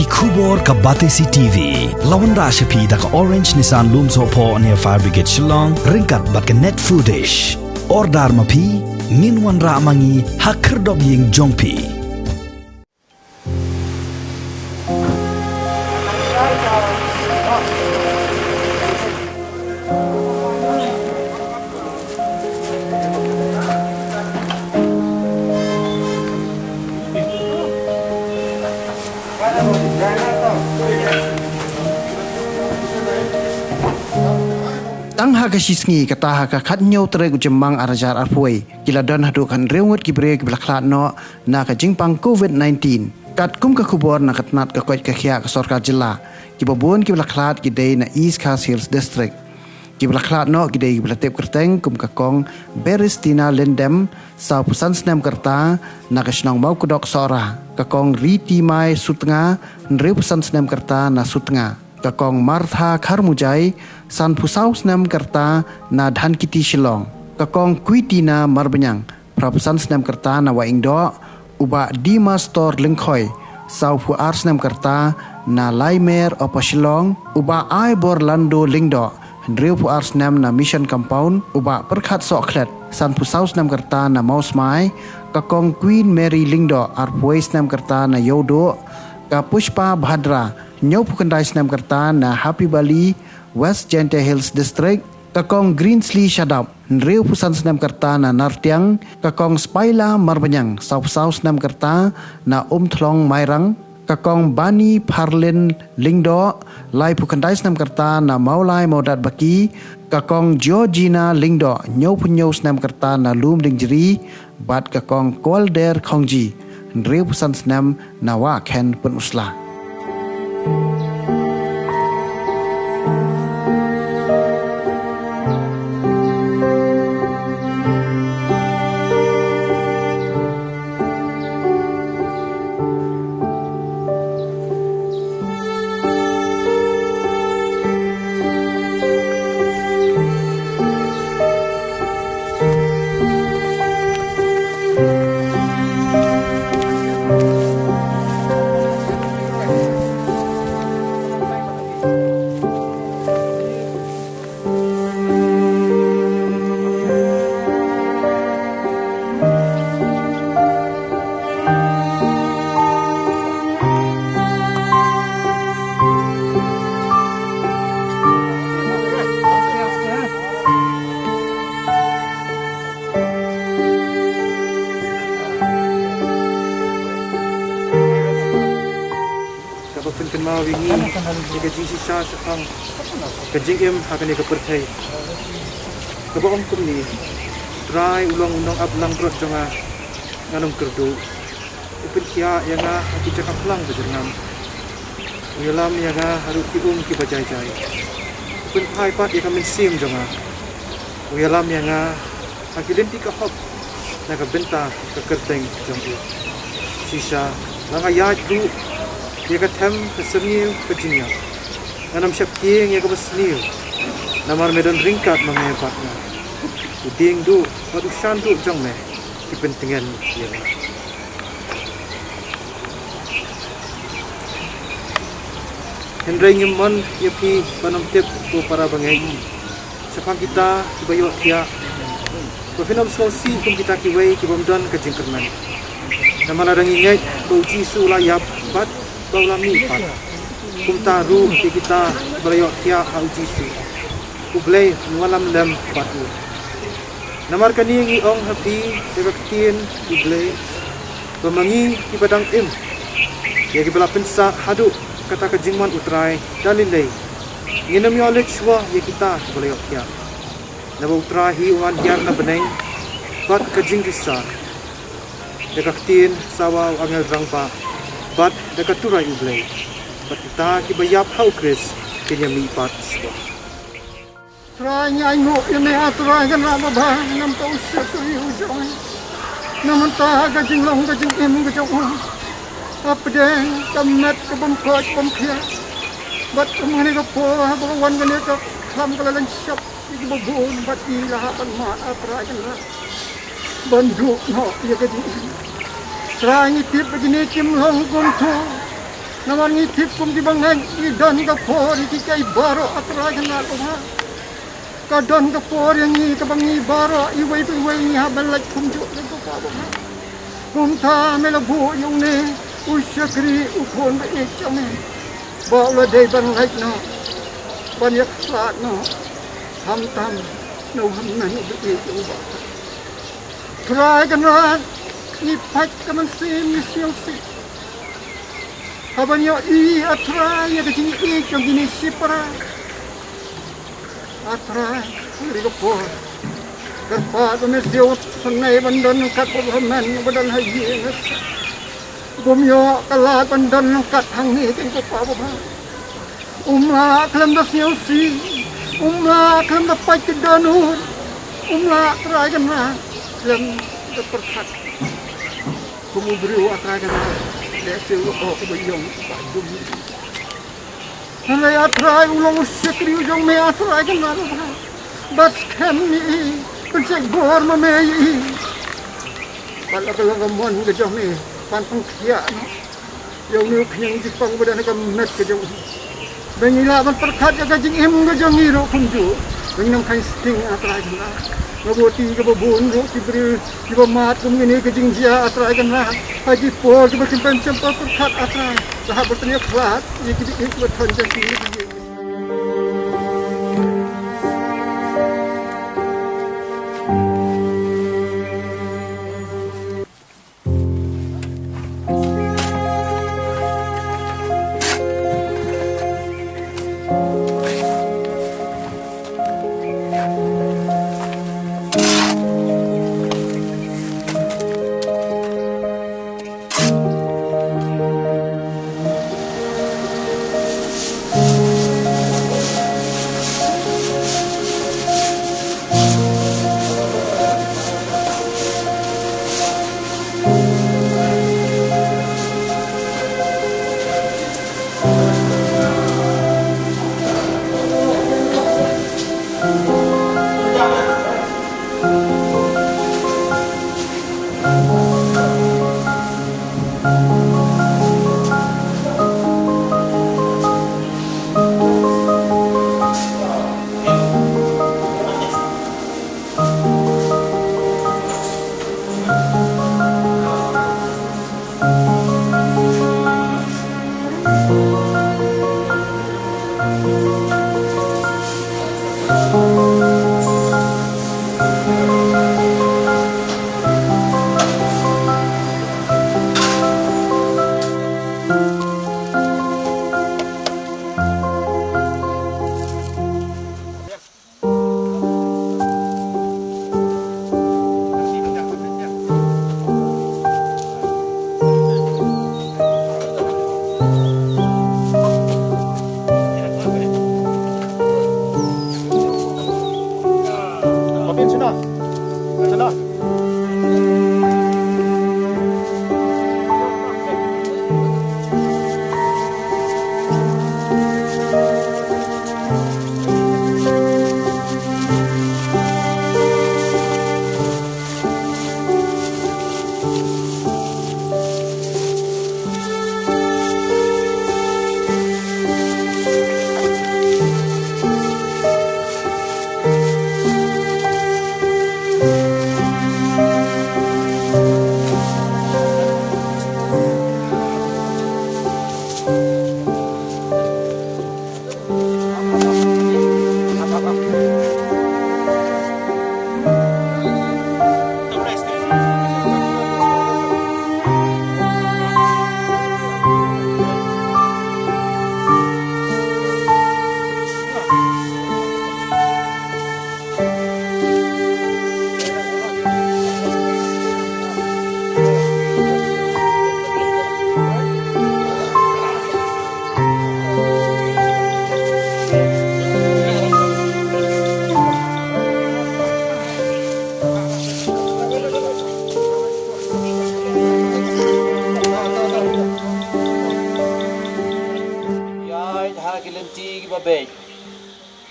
Kubor ka Batesi TV. Lawan Rashapi da ka Orange Nissan Loom Sopo near Fire Brigade Shillong. Ringkat bat ka net foodish. Ordar mapi. Minwan ra mangi hakerdog ying jongpi. Tang haka sisngi kata haka kat nyau Tarik Jymmang arajar arpuai kila dan hadu kan rewut kibre kibla Khlad no na ka Jymmang COVID-19 kat kum ka kubor na katnat ka kwat ka khia ka sarkar jilla kibabun kibla Khlad kidai na East Coast Hills District kibla Khlad no kidai kibla tep kerteng kum ka kong Beristina Lendem sa pusan snem kerta na ka snong mau kudok sora ka kong Riti Mai Sutnga nre pusan snem kerta na Sutnga kakong Martha Kharmujai san pusau snem kerta na dhan kiti Shillong kakong Kuitina Marbanyang prapusan snem kerta na Waingdo uba Dima Store Lingkhoi sau pu ar snem kerta na Laimer opa Shillong uba ai bor Lando Lingdo ndreu pu ar snem na Mission Compound uba perkhat so Khlad san pusau snem kerta na Mausmai kakong Queen Mary Lingdo ar puai snem kerta na Yodo ka Pushpa Bhadra nyau pukandai snem kerta na Happy Bali West Gente Hills District kakong Greensley Shadap nreu pusan snem kerta na Nartiang kakong Spaila Marbanyang sau snem kerta na Thlong Mairang kakong Bani Parlin Lingdo lai pukandai snem kerta na Maulai Modat Baki kakong Georgina Lingdo nyau snem kerta na Lum Lingjeri bat kakong Kolder Khongji nreu pusan snem na Wa Khen Pun Usla. Mau wingi jika jisi sah sekang kejing akan ia kepercayai kebom kumi try ulang ablang berot jangan nganum kerdu upin kia yang aku cakap lang berjernam uyalam yang harus ki bajai-jai upin pai pat ia kami sim jangan uyalam yang aku lenti ke hop nak benta ke kerteng jangan sisa lang ayat du dia katam keseniu kejinya nanam syapking yang keseniu namar medan ringkat mengepatnya uding du padu shandu jong me kepentingan dia Hendrai ngeman yapi panam tip ko para bangai sepang kita kibayo kia Profinam sosi kum kita kiwai kibamdan kejing kerman nama ladang ingat bauji sulayap bat Baulami pat, kumtaru kita berayok kia haujisu, ublay malam lem patu. Namar kani ngi ong happy dekaktin ublay, pemangi kibadang dia kibala pensa hadu kata kejingman utrai dalilai. Nginami oleh chwa ya kita berayok kia. Naba utrahi uan hiar na beneng, bat kejing kisah. Dekaktin sawa angel rangpa. But dekat turai ublay, but kita kibayap hau Chris kenyami pat swa. Try nyanyi ini aturan kan apa bah nam tahu siapa yang ujung, namun tak kajing long kajing kajong, apa deh kamet kebomkot bomkia, but kemana kepo bawan kene ke kam kelalan siap di babon but di lahapan mat aturan kan banduk no ia kajing. Try ni tip begini kim long kum tu naman ngitip kum di bangan idan ka por iki kay baro atray kana ko ha kadon ka por yang ni ka bangi baro iway ni habalak kum ju ko pa ko ha kum ta me la bu yung ne usyakri ukon ba ikame ba la day ban like no ban yak Khlad no ham tam no ham nan bi u ba try kana ni pat ka man sim ni siang si Habanyo atray ya kajing chong gini sipara atray ri ko po karpa to me sio sunai bandon kat po man badan hayi ngas bumyo kala bandon kat hang ni ken ko pa ba umla klam da sio si umla klam da pai ke danun umla atray kan na klam da perkat kumubri atray kan Desi oh kebayang tak jum. Nalai atrai ulang usyakri ujung me atrai kan lalu bas kami pensek bor mamei. Kalau gamon kejauh ni pantang kia no. Yang ni kenyang Jepang badan akan met kejauh. Bengila ban perkat ya kajing kejauh ngiro kunju. Benginam kain sting atrai kan lah. Ngaboti ke babun ro kibri kibamat kumini kejing jia atrai kan lah. Haji po ke bersimpan sampah perkat atrai. Dah bertanya Khlad, ni kita bertanya sini. babej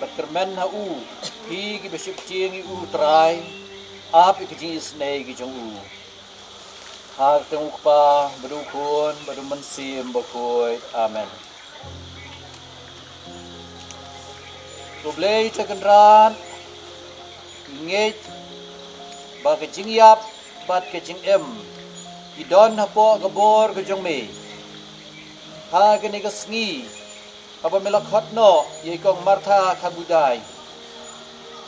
berkermen ha u hi ki besip chieng i u trai ap ki jing snei ki jong u Hak tengok pa berdukun bermensim berkoi. Amen. Tublei cakendran ngej ba kejing yap bat kejing idon hapo gabor kejong me ha kene kesngi apa melakot no ye kong martha khabudai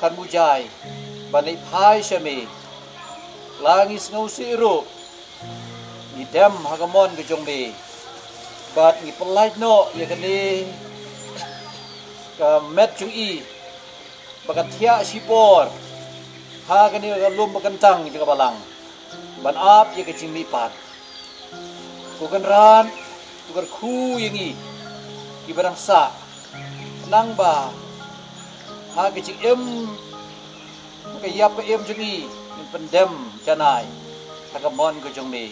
khanmujai banai phai shame langis ngau siru ni dem hagamon kejong me bat ni pelai no ye kene ka met chung i bakat thia sipor ha kani ga lum bakantang jaga balang ban ap ye kecing mi pat ku kan ran tu gar khu yengi ki barang sa nang ba ha kecing ka yap ka chung i min pendem janai hagamon ko jong mi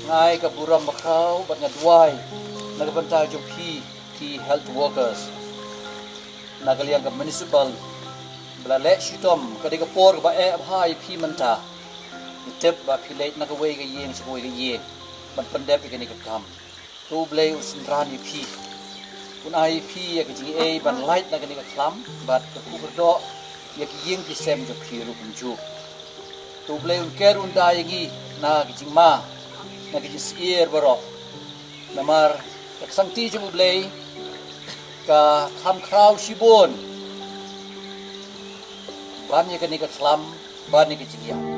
ngai ka buram bakau bat ngadwai nagabanta jo ki health workers nagaliang ka municipal bla le shitom ka de ka por ba e bhai phi manta tip ba philate nagawei ga yeng sgoi ga yeng ban pandep ka ni ka kam tu blei usindran yi phi kun ai phi ya ka ji e ban light na ka ni ka klam bat ka ku berdo ya ki yeng ki sem jo phi ru kunju tu blei un kerun da yi na ki jingma na kejis ear barok namar sangti jemu blei ka kham kraw shibon ban ye ka ni ka klam ban ni ka jiya